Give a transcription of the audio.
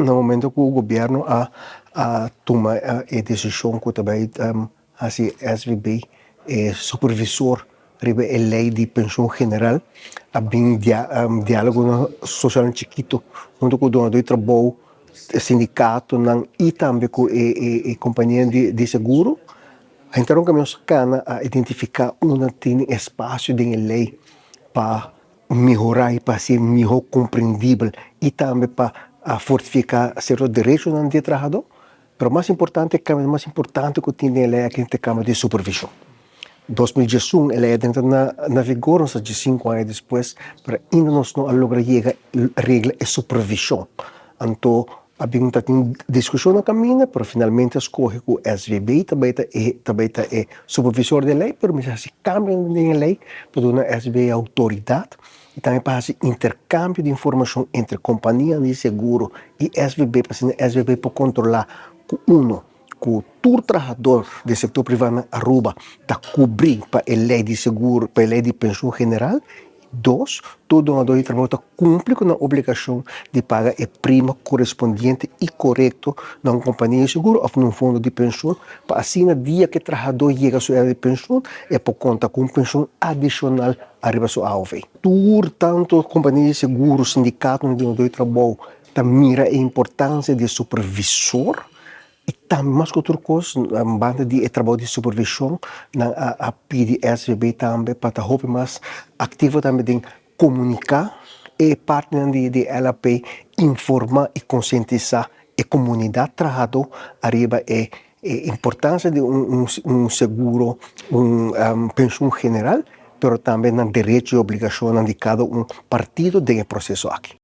No momento que o governo a toma a decisão que também assim SVB supervisor ribe a lei de pensão general a bem diálogo social chiquito junto com o dono do trabalho sindicato e também com a companhia de seguro então caminhamos cana a identificar tem espaço de lei para melhorar e para ser melhor compreendível e também para fortificar certos direitos do trabalhador. Mas mais importante que tem a lei é que tem Câmara de Supervisão. 2011 ela entra na vigor, uns 5 anos depois, mas ainda não logra chegar a regra de supervisão. Então, abbiamo uma discussão na caminho, mas finalmente escolhe que o SVB também é supervisor da lei, mas se cambia a lei para dar a SVB autoridade e também para fazer intercâmbio de informação entre companhias de seguro e SVB, para que a SVB possa controlar que que todo trabalhador do setor privado na Aruba está cobrindo para a lei de seguro, para a lei de pensão general. Dois, todo donador de trabalho está cumpre com a obrigação de pagar a prima correspondente e correto na companhia de seguro ou num fundo de pensão, para assim, no dia que o trabalhador chega à sua área de pensão, é por conta com pensão adicional arriba a sua AOV. Tanto companhia de seguro, sindicato, donador de trabalho, mira a importância de supervisor e também mais que outra coisa, a banda de trabalho de supervisão, a PDSVB também, para estar mais ativo também de comunicar e parte de LAP informar e conscientizar a comunidade trabalhador arriba a importância de seguro, pensão general, mas também na direito e obrigação de cada partido do processo aqui.